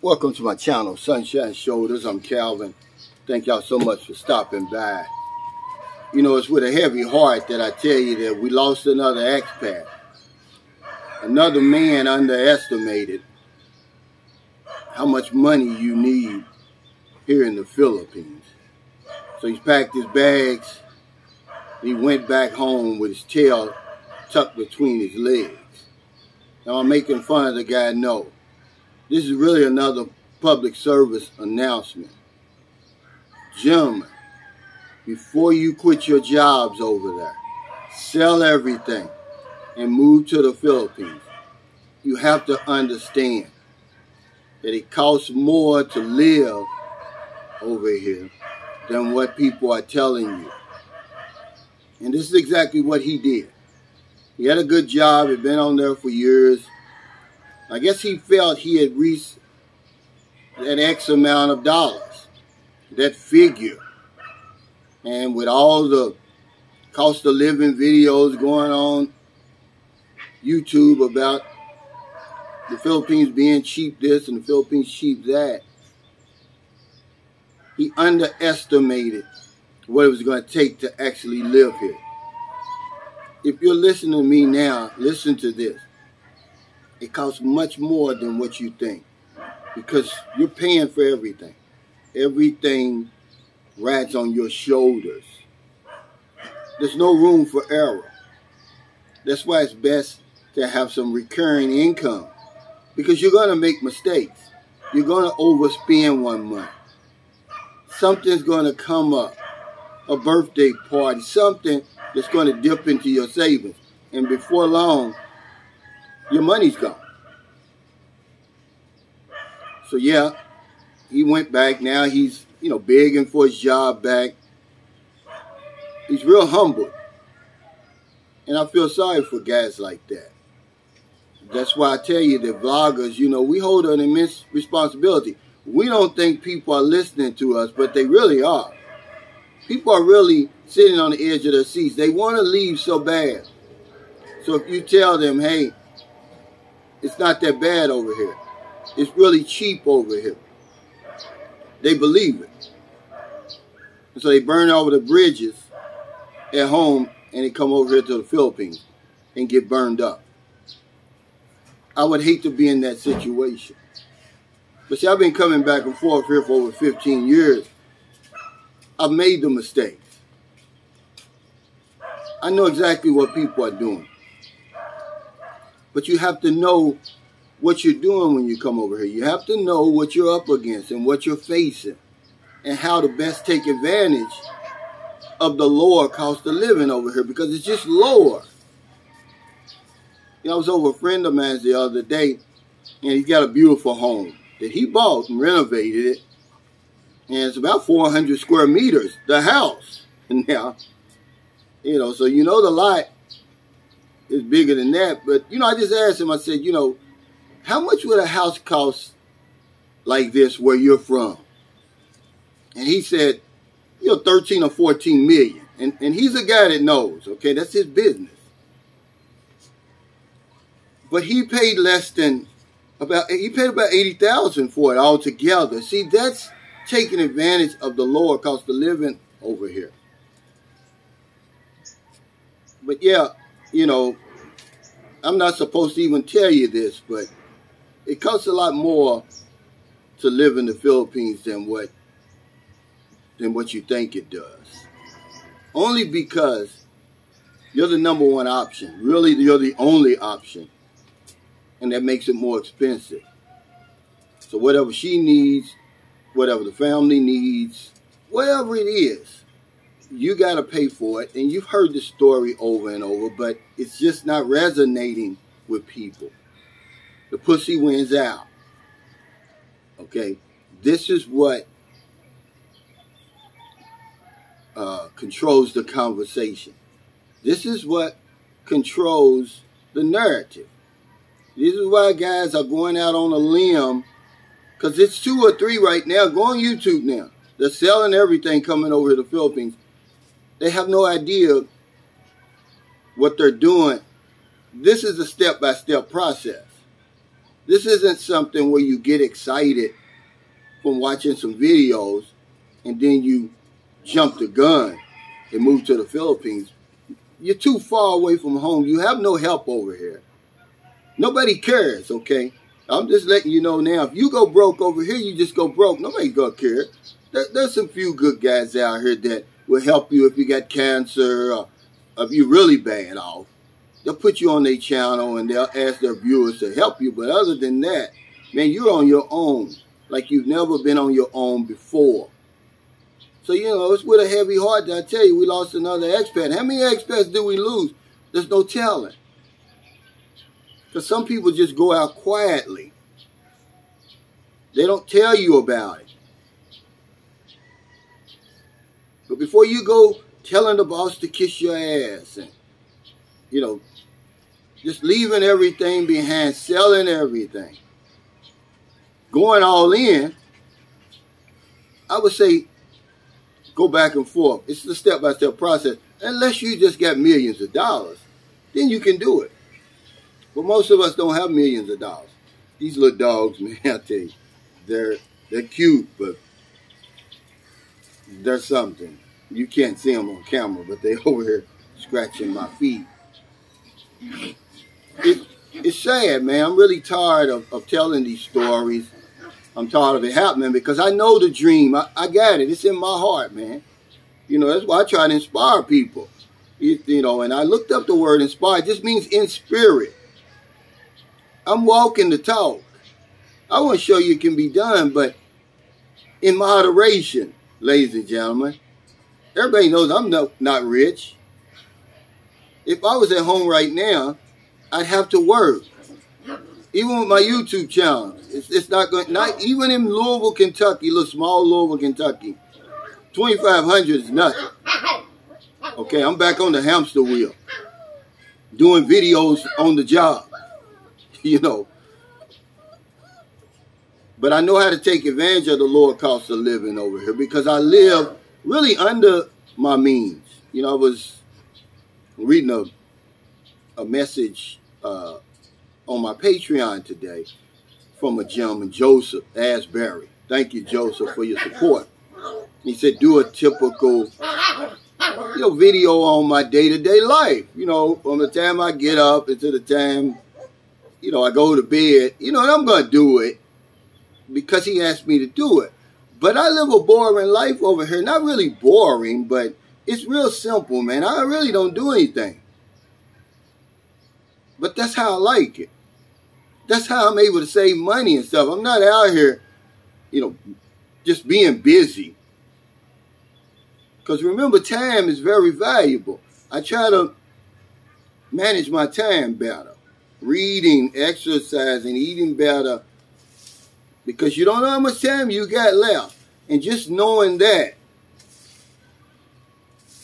Welcome to my channel, Sunshine Shoulders. I'm Calvin. Thank y'all so much for stopping by. You know, it's with a heavy heart that I tell you that we lost another expat. Another man underestimated how much money you need here in the Philippines. So he's packed his bags. He went back home with his tail tucked between his legs. Now I'm making fun of the guy? No. This is really another public service announcement. Gentlemen, before you quit your jobs over there, sell everything and move to the Philippines. You have to understand that it costs more to live over here than what people are telling you. And this is exactly what he did. He had a good job. He'd been on there for years. I guess he felt he had reached that X amount of dollars, that figure. And with all the cost of living videos going on YouTube about the Philippines being cheap this and the Philippines cheap that, he underestimated what it was going to take to actually live here. If you're listening to me now, listen to this. It costs much more than what you think because you're paying for everything. Everything rides on your shoulders. There's no room for error. That's why it's best to have some recurring income because you're going to make mistakes. You're going to overspend one month. Something's going to come up, a birthday party, something that's going to dip into your savings. And before long, your money's gone. So yeah, he went back. Now he's, begging for his job back. He's real humble. And I feel sorry for guys like that. That's why I tell you that vloggers, we hold an immense responsibility. We don't think people are listening to us, but they really are. People are really sitting on the edge of their seats. They want to leave so bad. So if you tell them, hey, it's not that bad over here. It's really cheap over here. They believe it. And so they burn over the bridges at home and they come over here to the Philippines and get burned up. I would hate to be in that situation. But see, I've been coming back and forth here for over 15 years. I've made the mistakes. I know exactly what people are doing. But you have to know what you're doing when you come over here. You have to know what you're up against and what you're facing and how to best take advantage of the lower cost of living over here because it's just lower. I was over a friend of mine's the other day and he's got a beautiful home that he bought and renovated it. And it's about 400 square meters, the house. Now, so the lot is bigger than that. But, I just asked him, I said, how much would a house cost like this where you're from? And he said, 13 or 14 million. And he's a guy that knows, okay? That's his business. But he paid about 80,000 for it altogether. See, that's taking advantage of the lower cost of living over here. But yeah, I'm not supposed to even tell you this, but it costs a lot more to live in the Philippines than what you think it does. Only because you're the number one option. Really, you're the only option. And that makes it more expensive. So whatever she needs, whatever the family needs, whatever it is, you got to pay for it. And you've heard this story over and over, but it's just not resonating with people. The pussy wins out. Okay? This is what controls the conversation. This is what controls the narrative. This is why guys are going out on a limb, because it's 2 or 3 right now. Go on YouTube now. They're selling everything coming over to the Philippines. They have no idea what they're doing. This is a step-by-step process. This isn't something where you get excited from watching some videos and then you jump the gun and move to the Philippines. You're too far away from home. You have no help over here. Nobody cares, okay? I'm just letting you know now. If you go broke over here, you just go broke. Nobody's going to care. There's some few good guys out here that will help you if you got cancer or if you're really bad off. They'll put you on their channel and they'll ask their viewers to help you. But other than that, man, you're on your own like you've never been on your own before. So, you know, it's with a heavy heart that I tell you we lost another expat. How many expats do we lose? There's no telling. Because some people just go out quietly. They don't tell you about it. But before you go telling the boss to kiss your ass and, you know, just leaving everything behind, selling everything, going all in, I would say go back and forth. It's a step-by-step process. Unless you just got millions of dollars, then you can do it. But most of us don't have millions of dollars. These little dogs, man, I tell you, they're cute, but they're something. You can't see them on camera, but they over here scratching my feet. It's sad, man. I'm really tired of telling these stories. I'm tired of it happening because I know the dream. I got it. It's in my heart, man. You know, that's why I try to inspire people. You know, and I looked up the word inspire. It just means in spirit. I'm walking the talk. I want to show you it can be done, but in moderation, ladies and gentlemen. Everybody knows I'm not rich. If I was at home right now, I'd have to work. Even with my YouTube channel, it's not going. Not even in Louisville, Kentucky, little small Louisville, Kentucky, 2,500 is nothing. Okay, I'm back on the hamster wheel, doing videos on the job. You know, but I know how to take advantage of the lower cost of living over here because I live really under my means. You know, I was reading a message on my Patreon today from a gentleman, Joseph Asbury. Thank you, Joseph, for your support. He said, do a typical, you know, video on my day-to-day life. You know, from the time I get up until the time, you know, I go to bed. You know, and I'm going to do it because he asked me to do it. But I live a boring life over here. Not really boring, but it's real simple, man. I really don't do anything. But that's how I like it. That's how I'm able to save money and stuff. I'm not out here, you know, just being busy. Because remember, time is very valuable. I try to manage my time better. Reading, exercising, eating better. Because you don't know how much time you got left. And just knowing that.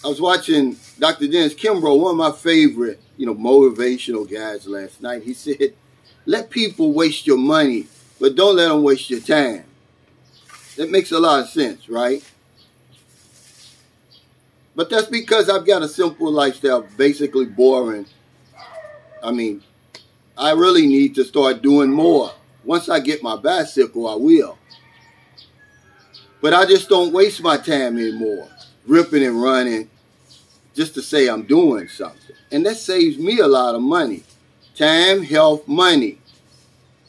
I was watching Dr. Dennis Kimbrough, one of my favorite, you know, motivational guys last night. He said, let people waste your money, but don't let them waste your time. That makes a lot of sense, right? But that's because I've got a simple lifestyle, basically boring. I mean, I really need to start doing more. Once I get my bicycle, I will. But I just don't waste my time anymore, ripping and running just to say I'm doing something. And that saves me a lot of money. Time, health, money.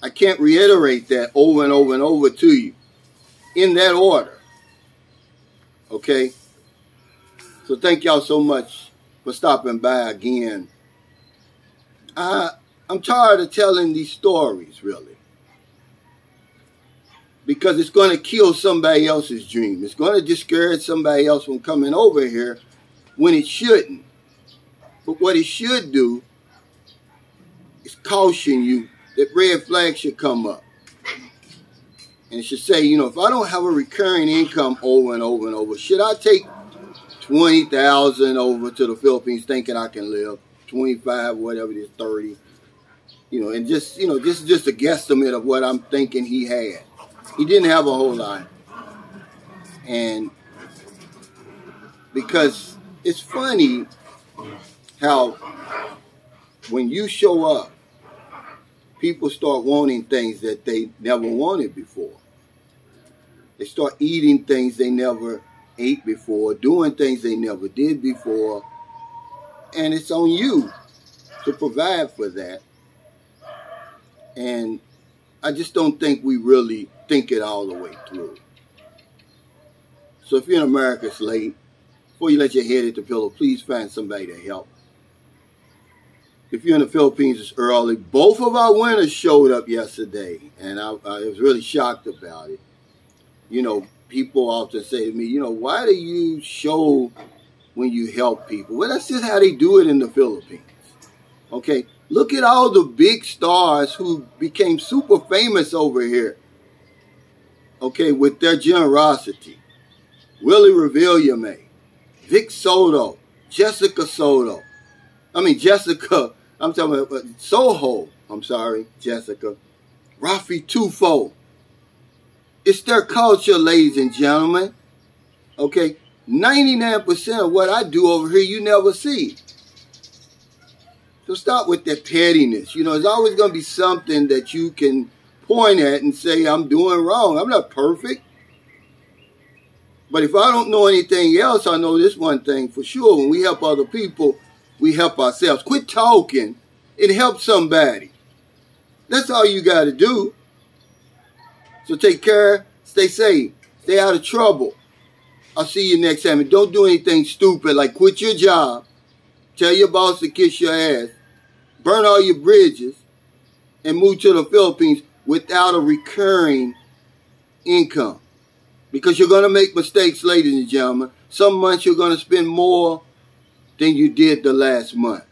I can't reiterate that over and over and over to you in that order. Okay? So thank y'all so much for stopping by again. I'm tired of telling these stories, really. Because it's going to kill somebody else's dream. It's going to discourage somebody else from coming over here when it shouldn't. But what it should do is caution you that red flags should come up. And it should say, you know, if I don't have a recurring income over and over and over, should I take 20,000 over to the Philippines thinking I can live 25, whatever it is, 30, you know, and just, you know, this is just a guesstimate of what I'm thinking he had. He didn't have a whole lot. And because it's funny how when you show up people start wanting things that they never wanted before. They start eating things they never ate before, doing things they never did before, and it's on you to provide for that. And I just don't think we really think it all the way through. So if you're in America, it's late. Before you let your head hit the pillow, please find somebody to help. If you're in the Philippines, it's early. Both of our winners showed up yesterday, and I was really shocked about it. You know, people often say to me, you know, why do you show when you help people? Well, that's just how they do it in the Philippines. Okay, look at all the big stars who became super famous over here. Okay, with their generosity. Willie Revillame, Vic Soto, Jessica, Rafi Tufo. It's their culture, ladies and gentlemen. Okay, 99% of what I do over here, you never see. So stop with that pettiness. You know, there's always going to be something that you can point at and say, I'm doing wrong. I'm not perfect. But if I don't know anything else, I know this one thing for sure. When we help other people, we help ourselves. Quit talking and help somebody. That's all you got to do. So take care, stay safe, stay out of trouble. I'll see you next time. And don't do anything stupid like quit your job, tell your boss to kiss your ass, burn all your bridges, and move to the Philippines without a recurring income. Because you're going to make mistakes, ladies and gentlemen. Some months you're going to spend more than you did the last month.